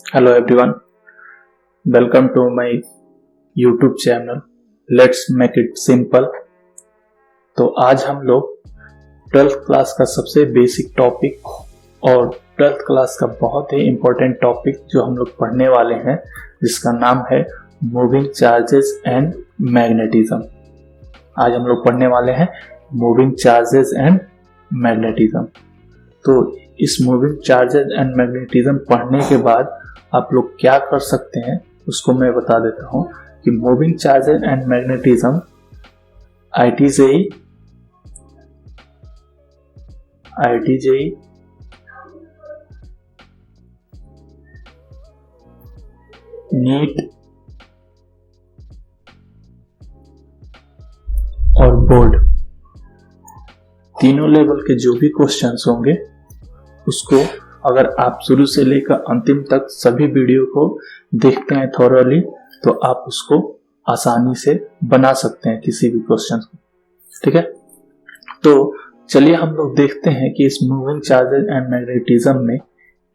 Hello everyone, welcome to my YouTube channel let's make it simple. तो आज हम लोग 12th क्लास का सबसे बेसिक टॉपिक और 12th क्लास का बहुत ही इम्पोर्टेंट टॉपिक जो हम लोग पढ़ने वाले हैं जिसका नाम है मूविंग चार्जेस एंड मैग्नेटिज्म। आज हम लोग पढ़ने वाले हैं मूविंग चार्जेस एंड मैग्नेटिज्म। तो इस मूविंग चार्जेस एंड मैग्नेटिज्म पढ़ने के बाद आप लोग क्या कर सकते हैं उसको मैं बता देता हूं कि moving charges and magnetism IIT JEE NEET और बोर्ड तीनों लेवल के जो भी क्वेश्चंस होंगे उसको अगर आप शुरू से लेकर अंतिम तक सभी वीडियो को देखते हैं थॉरली तो आप उसको आसानी से बना सकते हैं किसी भी क्वेश्चन को। ठीक है, तो चलिए हम लोग देखते हैं कि इस मूविंग चार्जेस एंड मैग्नेटिज्म में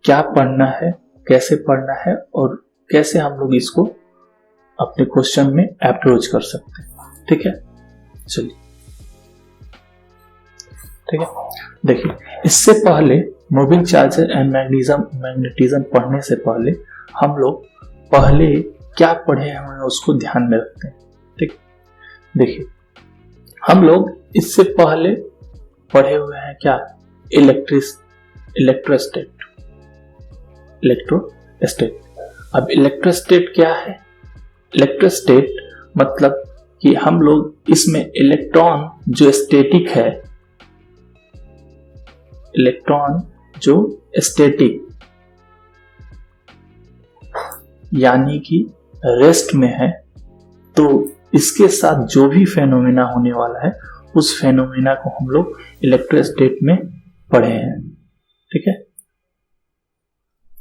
क्या पढ़ना है, कैसे पढ़ना है और कैसे हम लोग इसको अपने क्वेश्चन में अप्रोच कर सकते हैं। ठीक है, चलिए ठीक है, देखिए इससे पहले मूविंग चार्जेस एंड मैग्नेटिज्म पढ़ने से पहले हम लोग पहले क्या पढ़े हैं उसको ध्यान में रखते हैं। ठीक, देखिए हम लोग इससे पहले पढ़े हुए हैं क्या, इलेक्ट्रोस्टैट। अब इलेक्ट्रोस्टैट क्या है? इलेक्ट्रोस्टैट मतलब कि हम लोग इसमें इलेक्ट्रॉन जो स्टैटिक है, इलेक्ट्रॉन जो स्टैटिक यानी कि रेस्ट में है, तो इसके साथ जो भी फेनोमेना होने वाला है उस फेनोमेना को हम लोग इलेक्ट्रोस्टैट में पढ़े हैं। ठीक है,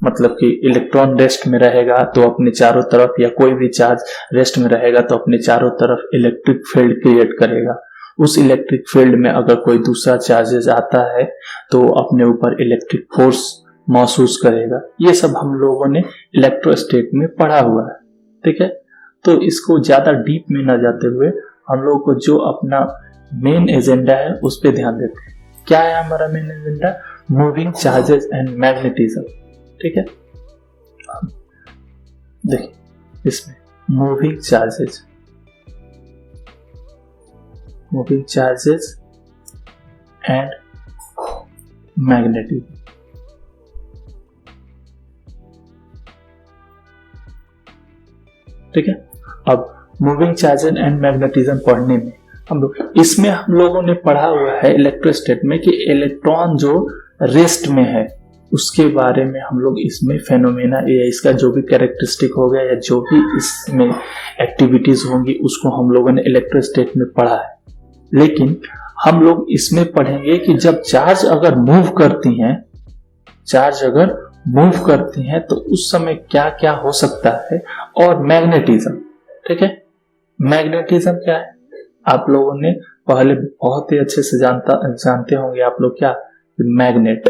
मतलब कि इलेक्ट्रॉन रेस्ट में रहेगा तो अपने चारों तरफ, या कोई भी चार्ज रेस्ट में रहेगा तो अपने चारों तरफ इलेक्ट्रिक फील्ड क्रिएट करेगा। उस इलेक्ट्रिक फील्ड में अगर कोई दूसरा चार्जेस आता है तो अपने ऊपर इलेक्ट्रिक फोर्स महसूस करेगा। ये सब हम लोगों ने इलेक्ट्रोस्टैट में पढ़ा हुआ है। ठीक है, तो इसको ज्यादा डीप में ना जाते हुए हम लोगों को जो अपना मेन एजेंडा है उस पर ध्यान देते हैं। क्या है हमारा main agenda? Moving charges and magnetism. ठीक है, देखिए इसमें मूविंग चार्जेस एंड मैग्नेटिज्म। ठीक है, अब मूविंग चार्जेस एंड मैग्नेटिज्म पढ़ने में हम लोगों ने पढ़ा हुआ है इलेक्ट्रोस्टैट में कि इलेक्ट्रॉन जो रेस्ट में है उसके बारे में हम लोग इसमें फेनोमेना या इसका जो भी कैरेक्टरिस्टिक हो गया या जो भी इसमें एक्टिविटीज होंगी उसको हम लोगों ने इलेक्ट्रोस्टैट में पढ़ा है। लेकिन हम लोग इसमें पढ़ेंगे कि जब चार्ज अगर मूव करती हैं तो उस समय क्या क्या हो सकता है, और मैग्नेटिज्म। ठीक है, मैग्नेटिज्म क्या है आप लोगों ने पहले बहुत ही अच्छे से जानते होंगे आप लोग, क्या मैग्नेट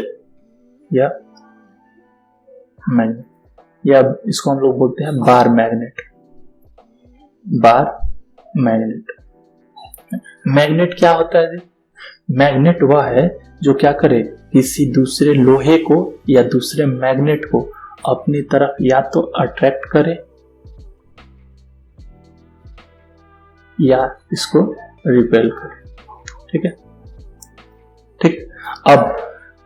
या इसको हम लोग बोलते हैं बार मैग्नेट। मैग्नेट क्या होता है? मैग्नेट वह है जो क्या करे, किसी दूसरे लोहे को या दूसरे मैग्नेट को अपनी तरफ या तो अट्रैक्ट करे या इसको रिपेल करे। ठीक है, ठीक। अब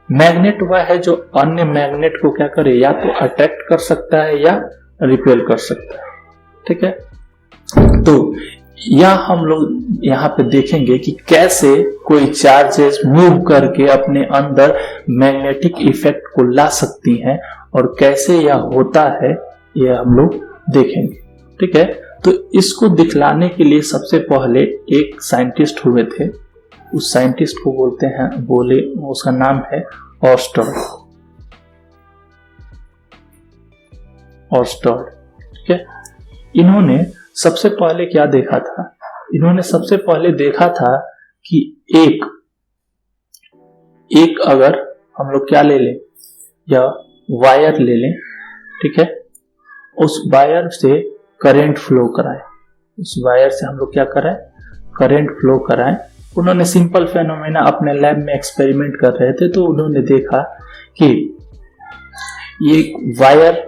मैग्नेट वह है जो अन्य मैग्नेट को क्या करे, या तो अट्रैक्ट कर सकता है या रिपेल कर सकता है। ठीक है, तो यह हम लोग यहाँ पे देखेंगे कि कैसे कोई चार्जेस मूव करके अपने अंदर मैग्नेटिक इफेक्ट को ला सकती हैं और कैसे यह होता है यह हम लोग देखेंगे। ठीक है, तो इसको दिखलाने के लिए सबसे पहले एक साइंटिस्ट हुए थे, उस साइंटिस्ट को उसका नाम है ऑर्स्टर्ड। ठीक है, इन्होंने सबसे पहले क्या देखा था? इन्होंने सबसे पहले देखा था कि एक अगर हम लोग क्या ले लें, या वायर ले लें। ठीक है, उस वायर से करंट फ्लो कराएं, उस वायर से हम लोग क्या कराएं, करंट फ्लो कराएं। उन्होंने सिंपल फेनोमेना अपने लैब में एक्सपेरिमेंट कर रहे थे, तो उन्होंने देखा कि ये वायर,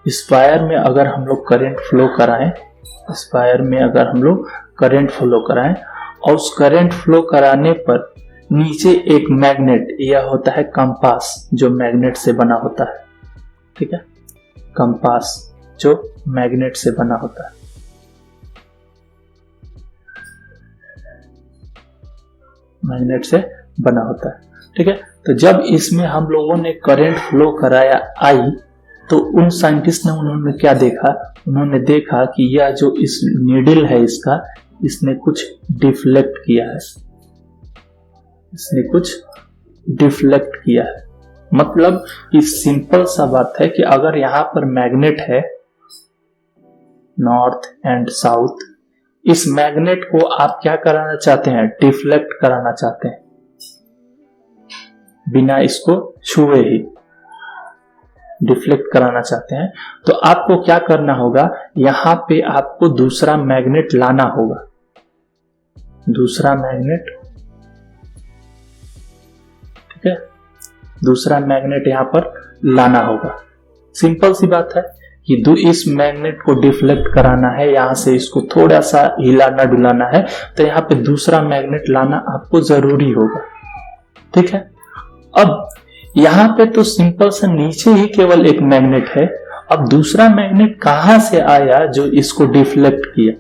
इस वायर में अगर हम लोग करंट फ्लो कराएं, इस वायर में अगर हम लोग करंट फ्लो कराएं और उस करंट फ्लो कराने पर नीचे एक मैग्नेट, यह होता है कंपास जो मैग्नेट से बना होता है, ठीक है, कंपास जो मैग्नेट से बना होता है। मैग्नेट से बना होता है, ठीक है। तो जब इसमें हम लोगों ने करंट फ्लो कराया आई, तो उन साइंटिस्ट ने उन्होंने क्या देखा, उन्होंने देखा कि यह जो इस नीडल है इसका, इसने कुछ डिफ्लेक्ट किया है, इसने कुछ डिफ्लेक्ट किया है। मतलब कि सिंपल सा बात है कि अगर यहां पर मैग्नेट है नॉर्थ एंड साउथ, इस मैग्नेट को आप क्या कराना चाहते हैं, डिफ्लेक्ट कराना चाहते हैं, बिना इसको छुए ही डिफ्लेक्ट कराना चाहते हैं। तो आपको क्या करना होगा, यहां पे आपको दूसरा मैग्नेट लाना होगा, दूसरा मैग्नेट, ठीक है, दूसरा मैग्नेट यहां पर लाना होगा। सिंपल सी बात है कि इस मैग्नेट को डिफ्लेक्ट कराना है, यहां से इसको थोड़ा सा हिलाना डुलाना है, तो यहां पे दूसरा मैग्नेट लाना आपको जरूरी होगा, ठीक है। अब यहां पे तो सिंपल सा नीचे ही केवल एक मैग्नेट है, अब दूसरा मैग्नेट कहां से आया जो इसको डिफ्लेक्ट किया।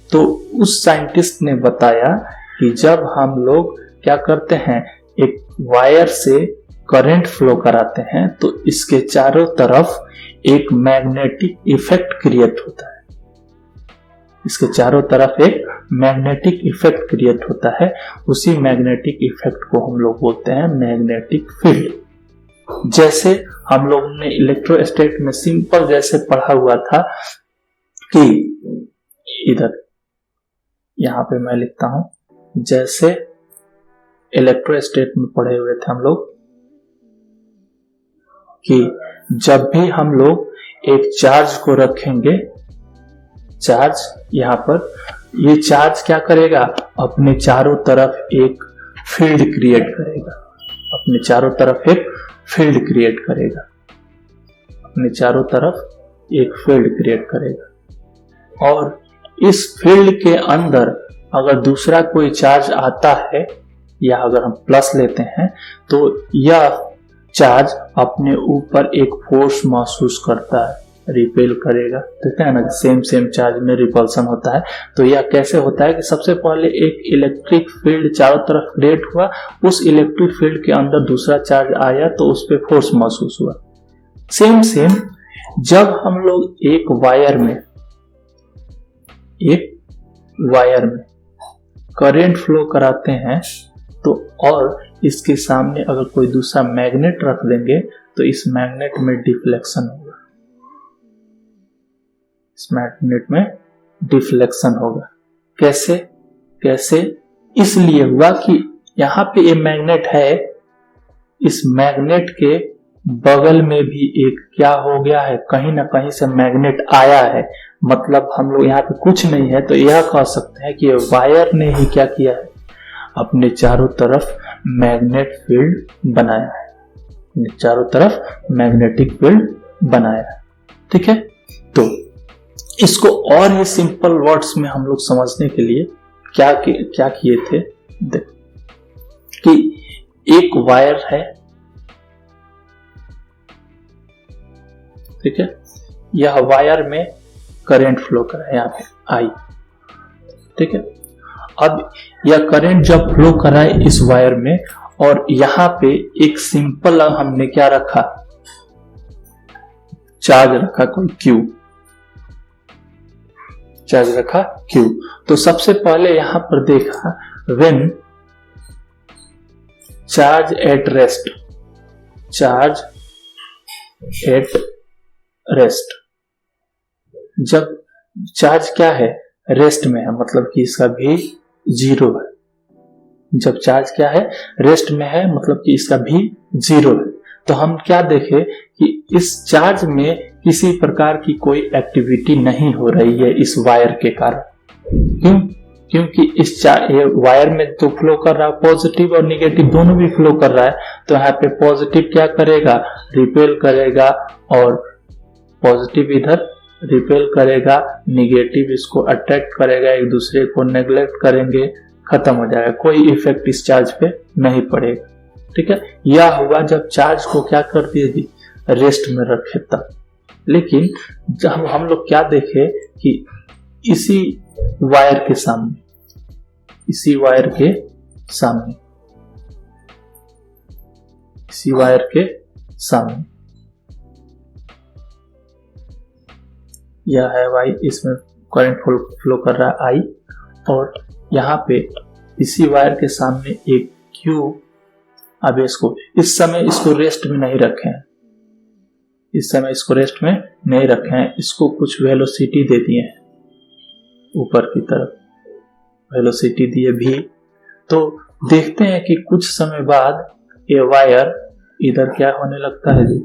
तो उस साइंटिस्ट ने बताया कि जब हम लोग क्या करते हैं, एक वायर से करंट फ्लो कराते हैं, तो इसके चारों तरफ एक मैग्नेटिक इफेक्ट क्रिएट होता है, इसके चारों तरफ एक मैग्नेटिक इफेक्ट क्रिएट होता है। उसी मैग्नेटिक इफेक्ट को हम लोग बोलते हैं मैग्नेटिक फील्ड। जैसे हम लोग ने इलेक्ट्रोस्टैटिक में सिंपल जैसे पढ़ा हुआ था कि इधर यहां पे मैं लिखता हूं, जैसे इलेक्ट्रोस्टैटिक में पढ़े हुए थे हम लोग कि जब भी हम लोग एक चार्ज को रखेंगे, चार्ज यहां पर, ये चार्ज क्या करेगा, अपने चारों तरफ एक फील्ड क्रिएट करेगा, अपने चारों तरफ एक फील्ड क्रिएट करेगा, अपने चारों तरफ एक फील्ड क्रिएट करेगा। और इस फील्ड के अंदर अगर दूसरा कोई चार्ज आता है, या अगर हम प्लस लेते हैं, तो यह चार्ज अपने ऊपर एक फोर्स महसूस करता है, रिपेल करेगा, ठीक है ना, सेम चार्ज में रिपल्सन होता है। तो यह कैसे होता है कि सबसे पहले एक इलेक्ट्रिक फील्ड चारों तरफ क्रिएट हुआ, उस इलेक्ट्रिक फील्ड के अंदर दूसरा चार्ज आया तो उस पर फोर्स महसूस हुआ। सेम जब हम लोग एक वायर में करंट फ्लो कराते हैं, तो और इसके सामने अगर कोई दूसरा मैग्नेट रख देंगे, तो इस मैग्नेट में डिफ्लेक्शन होगा, इस मैग्नेट में डिफ्लेक्शन होगा। कैसे इसलिए हुआ कि यहां पे ये मैग्नेट है, इस मैग्नेट के बगल में भी एक क्या हो गया है, कहीं ना कहीं से मैग्नेट आया है, मतलब हम लोग यहाँ पे कुछ नहीं है, तो यह कह सकते हैं कि वायर ने ही क्या किया है, अपने चारों तरफ मैग्नेट फील्ड बनाया है, अपने चारों तरफ मैग्नेटिक फील्ड बनाया है, ठीक है। तो इसको और ही सिंपल वर्ड्स में हम लोग समझने के लिए क्या किए थे, देखो कि एक वायर है, ठीक है, यह वायर में करंट फ्लो कर रहा है, यहाँ पे आई, ठीक है। अब यह करंट जब फ्लो कर रहा है इस वायर में, और यहां पे एक सिंपल हमने क्या रखा, चार्ज रखा, कोई क्यू चार्ज रखा, क्यू। तो सबसे पहले यहां पर देखा, when charge at rest, charge at rest, जब चार्ज क्या है, रेस्ट में है, मतलब कि इसका भी जीरो है। जब चार्ज क्या है, रेस्ट में है, मतलब कि इसका भी जीरो है। तो हम क्या देखें कि इस चार्ज में किसी प्रकार की कोई एक्टिविटी नहीं हो रही है इस वायर के कारण। क्यों? क्योंकि इस वायर में तो फ्लो कर रहा है, पॉजिटिव और निगेटिव दोनों भी फ्लो कर रहा है। तो यहाँ पे पॉजिटिव क्या करेगा, रिपेल करेगा, और पॉजिटिव इधर रिपेल करेगा, निगेटिव इसको अट्रैक्ट करेगा, एक दूसरे को नेग्लेक्ट करेंगे, खत्म हो जाएगा, कोई इफेक्ट इस चार्ज पे नहीं पड़ेगा। ठीक है, यह हुआ जब चार्ज को क्या कर दिए जी, रेस्ट में रखे तब। लेकिन जब हम लोग क्या देखे कि इसी वायर के सामने, इसी वायर के सामने, इसी वायर के सामने यह है वाई, इसमें करंट फ्लो कर रहा है आई, और यहाँ पे इसी वायर के सामने एक क्यू। अब इसको इस समय इसको रेस्ट में नहीं रखे हैं, इस समय इसको रेस्ट में नहीं रखे हैं, इसको कुछ वेलोसिटी दे दिए हैं, ऊपर की तरफ वेलोसिटी दिए भी। तो देखते हैं कि कुछ समय बाद ये वायर इधर क्या होने लगता है जी,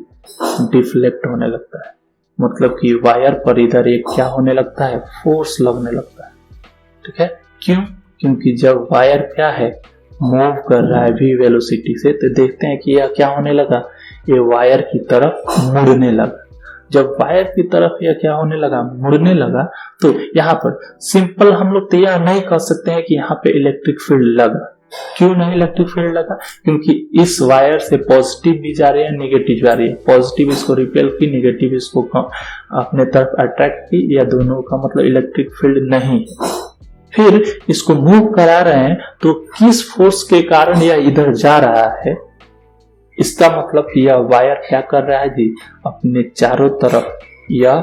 डिफ्लेक्ट होने लगता है। मतलब कि वायर पर इधर एक क्या होने लगता है, फोर्स लगने लगता है। ठीक है, क्यों? क्योंकि जब वायर क्या है, मूव कर रहा है भी वेलोसिटी से, तो देखते हैं कि यह क्या होने लगा, ये वायर की तरफ मुड़ने लगा। जब वायर की तरफ यह क्या होने लगा, मुड़ने लगा, तो यहाँ पर सिंपल हम लोग तो यह नहीं कह सकते हैं कि यहाँ पे इलेक्ट्रिक फील्ड लगा। क्यों नहीं इलेक्ट्रिक फील्ड लगा? क्योंकि इस वायर से पॉजिटिव भी जा रही है, नेगेटिव जा रही है। पॉजिटिव इसको रिपेल की, नेगेटिव इसको अपने तरफ अट्रैक्ट की, या दोनों का मतलब इलेक्ट्रिक फील्ड नहीं। फिर इसको मूव करा रहे हैं, तो किस फोर्स के कारण यह इधर जा रहा है, इसका मतलब कि यह वायर क्या कर रहा है जी, अपने चारों तरफ यह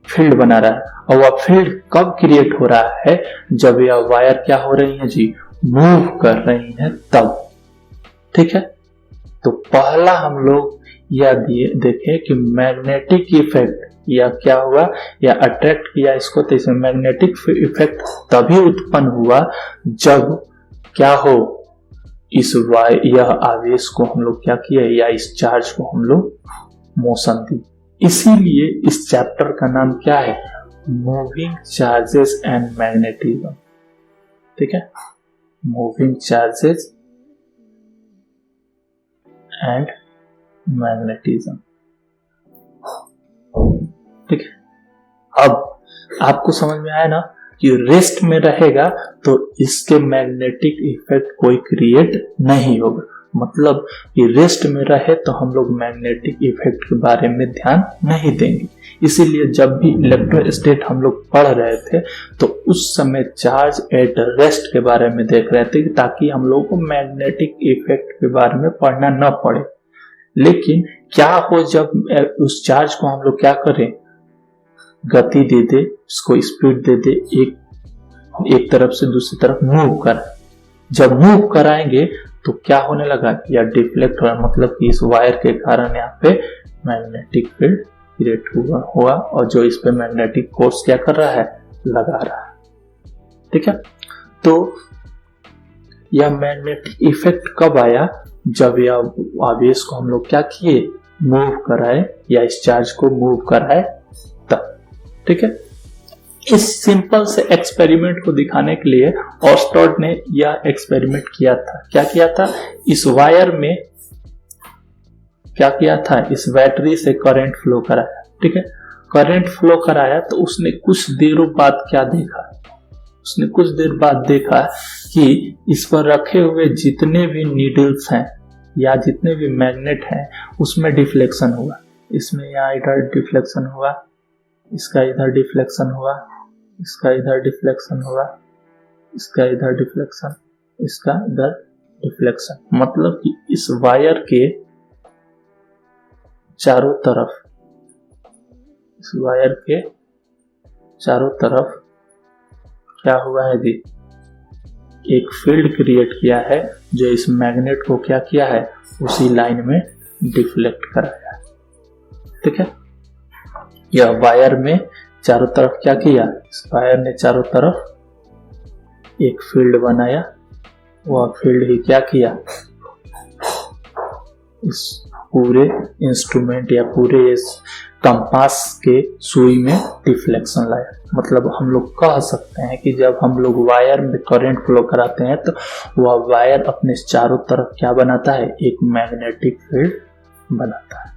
फील्ड बना रहा है। और वह फील्ड कब क्रिएट हो रहा है, जब यह वायर क्या हो रही है जी, मूव कर रही है तब। ठीक है, तो पहला हम लोग यह देखे कि मैग्नेटिक इफेक्ट या क्या हुआ, या अट्रैक्ट किया इसको, तो इसमें मैग्नेटिक इफेक्ट तभी उत्पन्न हुआ जब क्या हो, इस यह आवेश को हम लोग क्या किया, या इस चार्ज को हम लोग मोशन दी। इसीलिए इस चैप्टर का नाम क्या है, मूविंग चार्जेस एंड मैग्नेटिज्म। ठीक है, मूविंग चार्जेस एंड मैग्नेटिज्म। ठीक है, अब आपको समझ में आया ना कि रेस्ट में रहेगा तो इसके मैग्नेटिक इफेक्ट कोई क्रिएट नहीं होगा। मतलब कि रेस्ट में रहे तो हम लोग मैग्नेटिक इफेक्ट के बारे में ध्यान नहीं देंगे। इसीलिए जब भी इलेक्ट्रोस्टैटिक हम लोग पढ़ रहे थे तो उस समय चार्ज एट रेस्ट के बारे में देख रहे थे, ताकि हम लोग को मैग्नेटिक इफेक्ट के बारे में पढ़ना न पड़े। लेकिन क्या हो जब उस चार्ज को हम लोग क्या करें, गति दे दे, इसको स्पीड दे दे, एक तरफ से दूसरी तरफ मूव कर। जब मूव कराएंगे तो क्या होने लगा, या डिफ्लेक्ट हो रहा, मतलब कि इस वायर के कारण यहाँ पे मैग्नेटिक फील्ड क्रिएट हुआ और जो इस पे मैग्नेटिक फोर्स क्या कर रहा है, लगा रहा है। ठीक है, तो यह मैग्नेटिक इफेक्ट कब आया, जब यह आवेश को हम लोग क्या किए, मूव कराए, या इस चार्ज को मूव कराए तब। ठीक है, इस सिंपल से एक्सपेरिमेंट को दिखाने के लिए ऑर्स्टॉड ने यह एक्सपेरिमेंट किया था। क्या किया था, इस वायर में क्या किया था, इस बैटरी से करंट फ्लो कराया। ठीक है, करंट फ्लो कराया तो उसने कुछ देरों बाद क्या देखा, उसने कुछ देर बाद देखा कि इस पर रखे हुए जितने भी नीडल्स हैं या जितने भी मैग्नेट हैं उसमें डिफ्लेक्शन हुआ। इसमें यहाँ इधर डिफ्लेक्शन हुआ, इसका इधर डिफ्लेक्शन हुआ, इसका इधर डिफ्लेक्शन हुआ, इसका इधर डिफ्लेक्शन, इसका इधर डिफ्लेक्शन। मतलब कि इस वायर के चारों तरफ, इस वायर के चारों तरफ क्या हुआ है जी, एक फील्ड क्रिएट किया है जो इस मैग्नेट को क्या किया है, उसी लाइन में डिफ्लेक्ट कराया। ठीक है, यह वायर में चारों तरफ क्या किया, इस वायर ने चारों तरफ एक फील्ड बनाया, वह फील्ड ही क्या किया, इस पूरे इंस्ट्रूमेंट या पूरे इस कंपास के सुई में डिफ्लेक्शन लाया। मतलब हम लोग कह सकते हैं कि जब हम लोग वायर में करंट फ्लो कराते हैं तो वह वायर अपने चारों तरफ क्या बनाता है, एक मैग्नेटिक फील्ड बनाता है।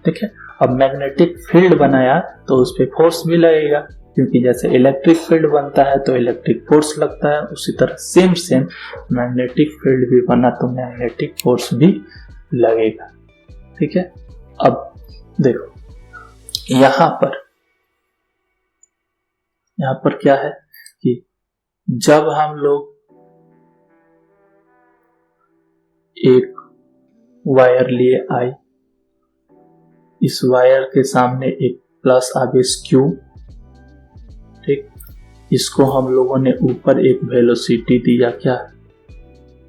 ठीक है, अब मैग्नेटिक फील्ड बनाया तो उस पर फोर्स भी लगेगा, क्योंकि जैसे इलेक्ट्रिक फील्ड बनता है तो इलेक्ट्रिक फोर्स लगता है, उसी तरह सेम मैग्नेटिक फील्ड भी बना तो मैग्नेटिक फोर्स भी लगेगा। ठीक है, अब देखो यहां पर क्या है कि जब हम लोग एक वायर लिए आई, इस वायर के सामने एक प्लस आवेश Q, ठीक, इसको हम लोगों ने ऊपर एक वेलोसिटी दिया, क्या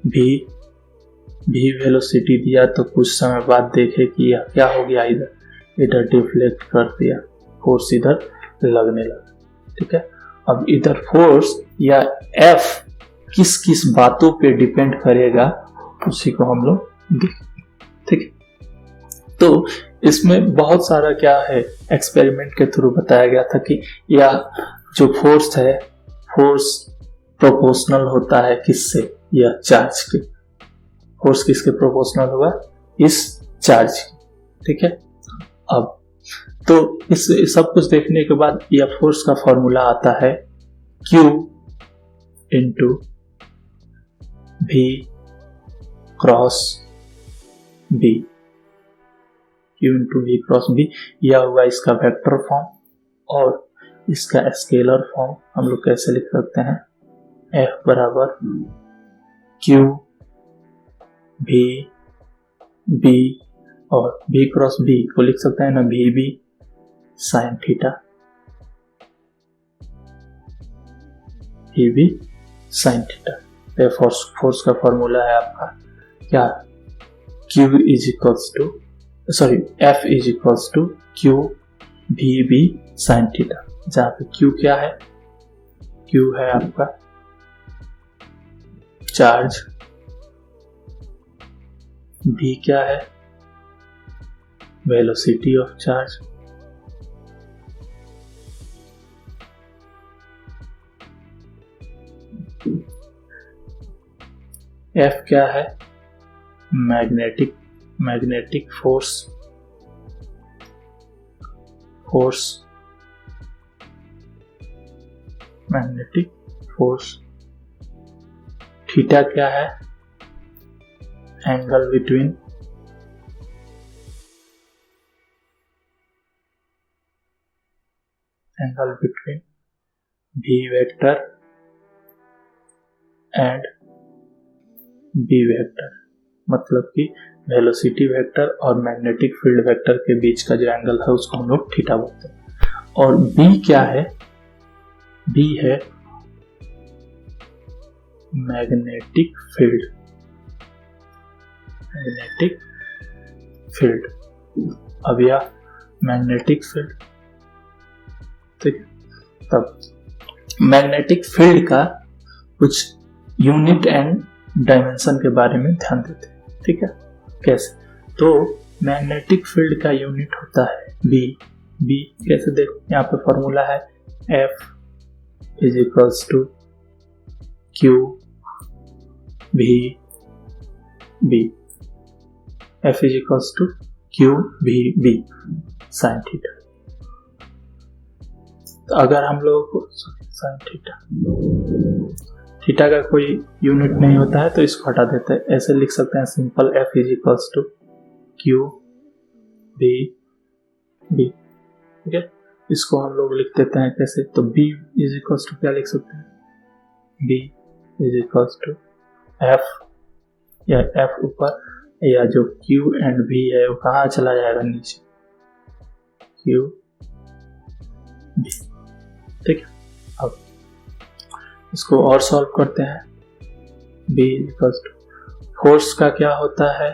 v वेलोसिटी दिया, तो कुछ समय बाद देखे कि यह क्या हो गया, इधर डिफ्लेक्ट कर दिया, फोर्स इधर लगने लगा। ठीक है, अब इधर फोर्स या F किस किस बातों पे डिपेंड करेगा उसी को हम लोग देखेंगे। ठीक है, तो इसमें बहुत सारा क्या है एक्सपेरिमेंट के थ्रू बताया गया था कि या जो फोर्स है, फोर्स प्रोपोर्शनल होता है किससे, या चार्ज के। फोर्स किसके प्रोपोर्शनल होगा, इस चार्ज की। ठीक है, अब तो इस सब कुछ देखने के बाद यह फोर्स का फॉर्मूला आता है Q into V cross B। Q into V cross B यह हुआ इसका वेक्टर फॉर्म, और इसका स्केलर फॉर्म हम लोग कैसे लिख सकते हैं, F बराबर Q V B, और V क्रॉस B को लिख सकते हैं ना VB sine theta, VB sine theta. Force का फॉर्मूला है आपका क्या, F is equals to Q VB sine theta, जहाँ पे Q क्या है, Q है आपका चार्ज, V क्या है, वेलोसिटी ऑफ चार्ज, F क्या है, magnetic force, magnetic force, theta क्या है, angle between V vector and B vector, मतलब कि वेलोसिटी वेक्टर और मैग्नेटिक फील्ड वेक्टर के बीच का जो एंगल है उसको हम लोग थीटा बोलते हैं। और B क्या है, B है मैग्नेटिक फील्ड। अब यह मैग्नेटिक फील्ड, ठीक है, तब मैग्नेटिक फील्ड का कुछ यूनिट एंड डायमेंशन के बारे में ध्यान देते हैं। ठीक है, कैसे, तो मैग्नेटिक फील्ड का यूनिट होता है B कैसे, देखो यहाँ पे फॉर्मूला है F is equals to Q V B, F is equals to Q V B sine theta. तो अगर हम लोगों को साइन थीटा का कोई यूनिट नहीं होता है तो इसको हटा देते हैं, ऐसे लिख सकते हैं simple F is equals to Q B B। ठीक है, इसको हम लोग लिख देते हैं कैसे, तो B इज इक्वल्स टू क्या लिख सकते हैं, B is equals to F, या F ऊपर, या जो Q एंड V है वो कहाँ चला जाएगा, नीचे, Q B। ठीक है, अब इसको और सॉल्व करते हैं। B इक्वल्स टू फोर्स का क्या होता है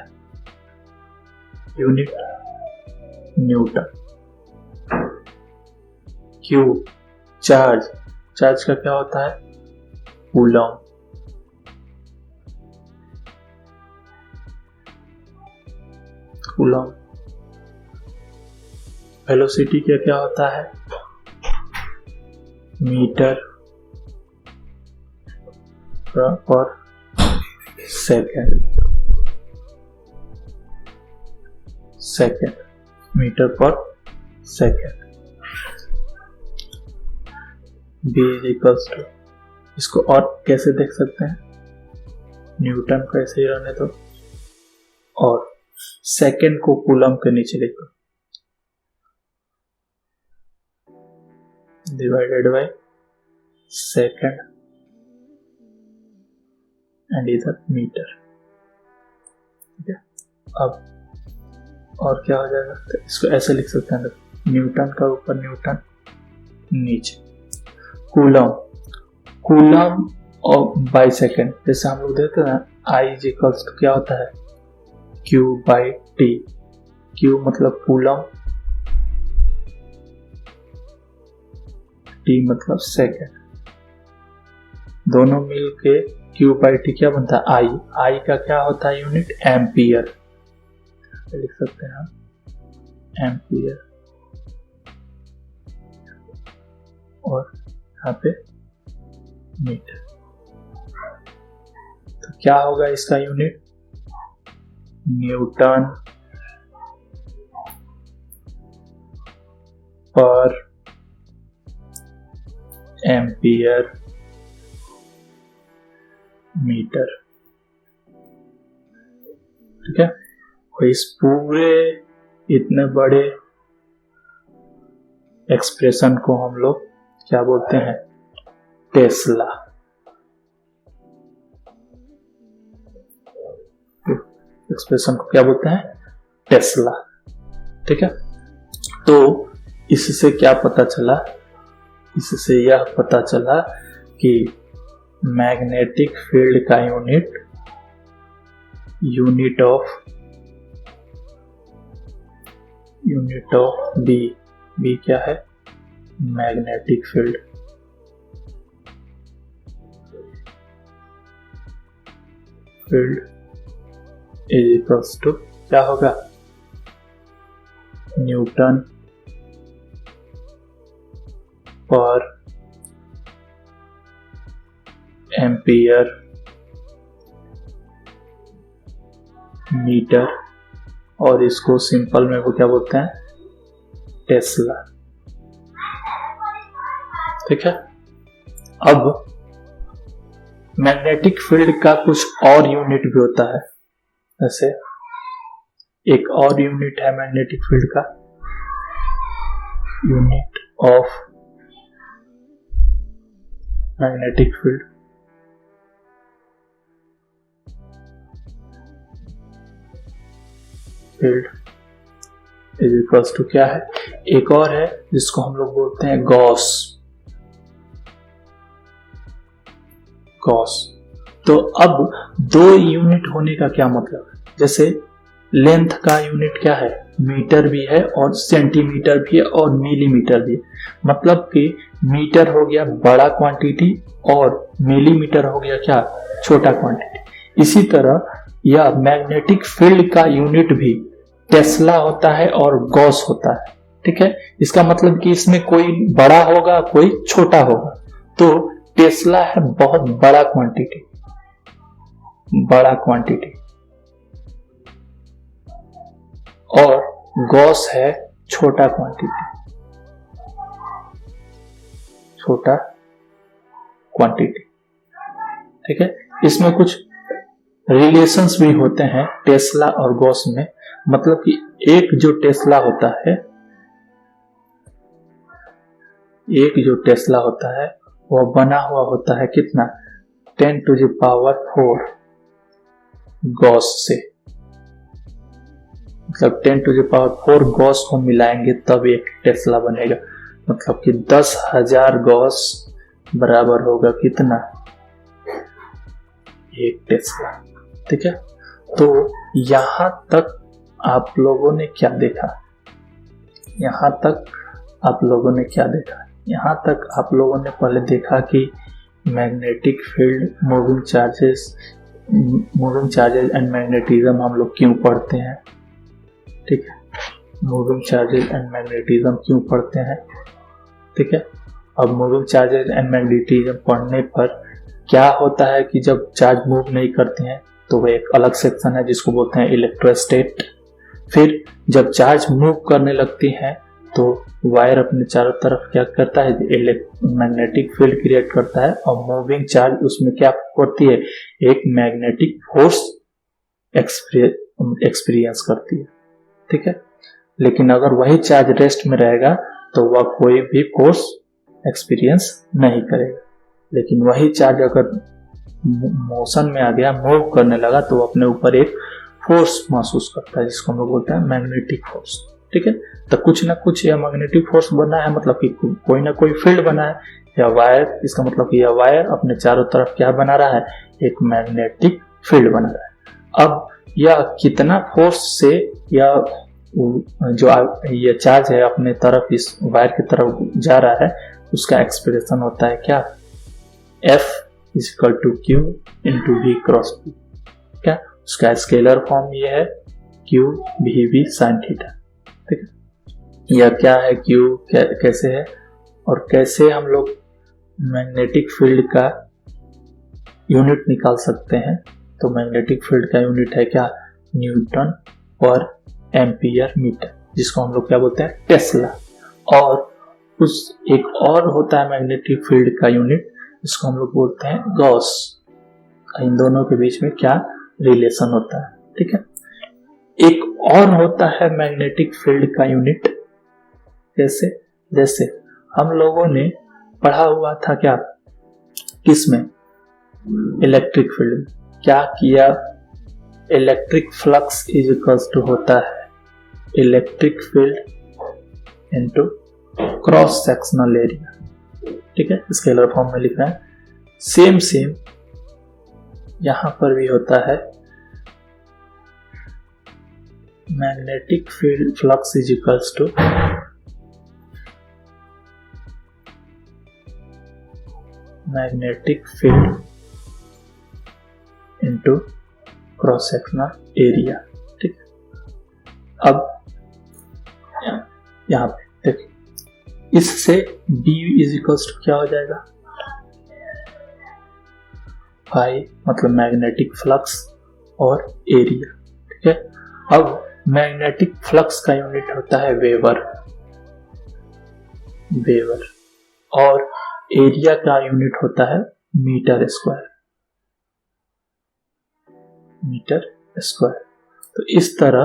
यूनिट, न्यूटन। Q चार्ज का क्या होता है, कूलम। वेलोसिटी क्या क्या होता है, मीटर पर सेकेंड, मीटर पर second. B is equals to, इसको और कैसे देख सकते हैं, न्यूटन को ऐसे ही रहने दो और सेकेंड को कूलम के नीचे लिखो, डिवाइडेड बाय सेकेंड एंड इधर मीटर। ठीक है, अब और क्या हो जाएगा, तो इसको ऐसे लिख सकते हैं, न्यूटन का ऊपर, न्यूटन नीचे, कूलम और बाई सेकेंड। जैसे हम लोग देखते हैं ना, आई इज इक्वल्स टू क्या होता है, क्यू बाई टी। क्यू मतलब कूलम, टी मतलब सेकेंड, दोनों मिल के क्यू बाई टी क्या बनता है, आई। आई का क्या होता है यूनिट, एम्पियर, लिख सकते हैं हम एम्पियर, और यहाँ पे मीटर। तो क्या होगा इसका यूनिट, न्यूटन पर एम्पियर मीटर। ठीक है, और इस पूरे इतने बड़े एक्सप्रेशन को हम लोग क्या बोलते हैं, टेस्ला। एक्सप्रेशन को क्या बोलते हैं, टेस्ला। ठीक है, तो इससे क्या पता चला, इससे यह पता चला कि मैग्नेटिक फील्ड का यूनिट ऑफ बी क्या है, magnetic field. Is equals to क्या होगा, न्यूटन पर एम्पियर मीटर, और इसको सिंपल में वो क्या बोलते हैं, टेस्ला। ठीक है, अब मैग्नेटिक फील्ड का कुछ और यूनिट भी होता है। जैसे एक और यूनिट है मैग्नेटिक फील्ड का, unit of magnetic field is equals to क्या है, एक और है जिसको हम लोग बोलते हैं गॉस। तो अब दो यूनिट होने का क्या मतलब है, जैसे लेंथ का यूनिट क्या है, मीटर भी है और सेंटीमीटर भी है और मिलीमीटर भी है। मतलब कि मीटर हो गया बड़ा क्वांटिटी और मिलीमीटर हो गया क्या, छोटा क्वांटिटी। इसी तरह यह मैग्नेटिक फील्ड का यूनिट भी टेस्ला होता है और गॉस होता है। ठीक है, इसका मतलब कि इसमें कोई बड़ा होगा कोई छोटा होगा। तो टेस्ला है बहुत बड़ा क्वांटिटी और गॉस है छोटा क्वांटिटी। ठीक है, इसमें कुछ रिलेशंस भी होते हैं टेस्ला और गॉस में। मतलब कि एक जो टेस्ला होता है वह बना हुआ होता है कितना, 10⁴ गॉस से। मतलब 10⁴ गॉस को मिलाएंगे तब एक टेस्ला बनेगा। मतलब कि 10,000 गॉस बराबर होगा कितना, एक टेस्ला। ठीक है, तो यहां तक आप लोगों ने क्या देखा, यहां तक आप लोगों ने पहले देखा कि magnetic field, moving charges and magnetism हम लोग क्यों पढ़ते हैं। ठीक है, मूविंग चार्जेस एंड मैग्नेटिज्म क्यों पढ़ते हैं, ठीक है। अब मूविंग चार्जेस एंड मैग्नेटिज्म पढ़ने पर क्या होता है कि जब चार्ज मूव नहीं करते हैं तो वह एक अलग सेक्शन है जिसको बोलते हैं इलेक्ट्रोस्टेट। फिर जब चार्ज मूव करने लगती है तो वायर अपने चारों तरफ क्या करता है, मैग्नेटिक फील्ड क्रिएट करता है और मूविंग चार्ज उसमें क्या करती है, एक मैग्नेटिक फोर्स एक्सपीरियंस करती है, ठीक है। लेकिन अगर वही चार्ज रेस्ट में रहेगा तो वह कोई भी फोर्स एक्सपीरियंस नहीं करेगा। लेकिन वही चार्ज अगर मोशन में आ गया, मूव करने लगा, तो वो अपने ऊपर एक फोर्स महसूस करता है जिसको हम लोग बोलते हैं मैग्नेटिक फोर्स, ठीक है। तो कुछ ना कुछ यह मैग्नेटिक फोर्स बना है, मतलब कि कोई ना कोई फील्ड बना है या वायर, इसका मतलब कि यह वायर अपने चारों तरफ क्या बना रहा है, एक मैग्नेटिक फील्ड बना रहा है। अब यह कितना फोर्स से या जो ये चार्ज है अपने तरफ इस वायर की तरफ जा रहा है, उसका एक्सप्रेशन होता है क्या, F = Q × V × B, क्या उसका स्केलर फॉर्म ये है Q VV sin थीटा, ठीक है। यह क्या है, Q कैसे है और कैसे हम लोग मैग्नेटिक फील्ड का यूनिट निकाल सकते हैं। तो मैग्नेटिक फील्ड का यूनिट है क्या, न्यूटन पर एम्पियर मीटर, जिसको हम लोग क्या बोलते हैं, टेस्ला। और उस एक और होता है मैग्नेटिक फील्ड का यूनिट, जिसको हम लोग बोलते हैं गॉस। इन दोनों के बीच में क्या रिलेशन होता है, ठीक है। एक और होता है मैग्नेटिक फील्ड का यूनिट, जैसे हम लोगों ने पढ़ा हुआ था क्या, किसमें, इलेक्ट्रिक फील्ड में। क्या किया, इलेक्ट्रिक फ्लक्स = होता है electric field into cross sectional area, ठीक है, स्केलर फॉर्म में लिख रहे हैं। सेम यहां पर भी होता है magnetic field flux = magnetic field into cross sectional area, ठीक है। अब यहां पे देखिए, इससे B = क्या हो जाएगा, फाई, मतलब मैग्नेटिक फ्लक्स और एरिया, ठीक है। अब मैग्नेटिक फ्लक्स का यूनिट होता है वेबर, और एरिया का यूनिट होता है मीटर स्क्वायर। तो इस तरह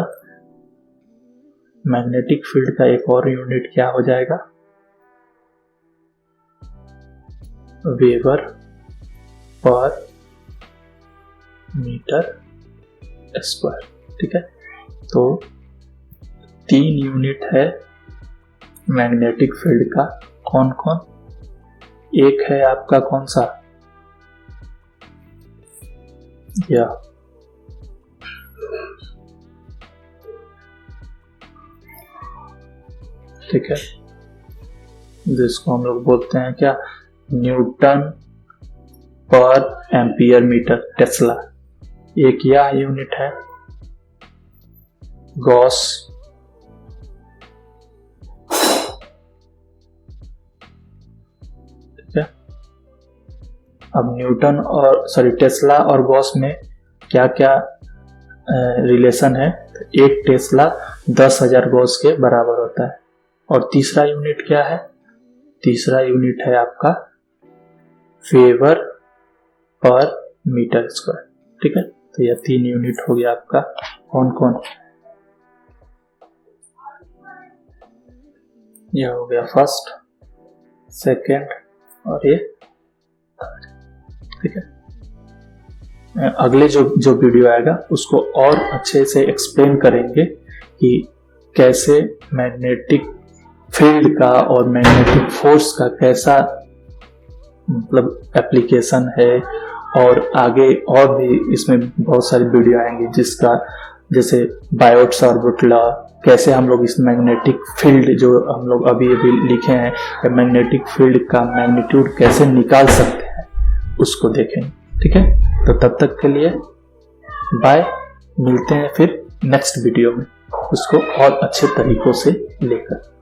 मैग्नेटिक फील्ड का एक और यूनिट क्या हो जाएगा, वेबर पर मीटर स्क्वायर, ठीक है। तो 3 यूनिट है मैग्नेटिक फील्ड का, कौन कौन, एक है आपका कौन सा, या ठीक है, जिसको हम लोग बोलते हैं क्या, न्यूटन पर एम्पियर मीटर, टेस्ला। एक यह यूनिट है गॉस, ठीक है। अब न्यूटन और टेस्ला और गॉस में क्या क्या रिलेशन है, तो एक टेस्ला 10,000 गॉस के बराबर होता है। और तीसरा यूनिट क्या है, तीसरा यूनिट है आपका वेबर पर मीटर स्क्वायर, ठीक है। तो यह 3 यूनिट हो गया आपका, कौन कौन, यह हो गया फर्स्ट, सेकेंड और ये थर्ड, ठीक है। अगले जो वीडियो आएगा उसको और अच्छे से एक्सप्लेन करेंगे कि कैसे मैग्नेटिक फील्ड का और मैग्नेटिक फोर्स का कैसा मतलब एप्लीकेशन है, और आगे और भी इसमें बहुत सारी वीडियो आएंगी, जिसका जैसे बायोट-सावर्ट लॉ, कैसे हम लोग इस मैग्नेटिक फील्ड जो हम लोग अभी लिखे हैं, मैग्नेटिक फील्ड का मैग्नीट्यूड कैसे निकाल सकते हैं, उसको देखेंगे, ठीक है। तो तब तक के लिए बाय, मिलते हैं फिर नेक्स्ट वीडियो में। उसको और अच्छे तरीकों से लेकर।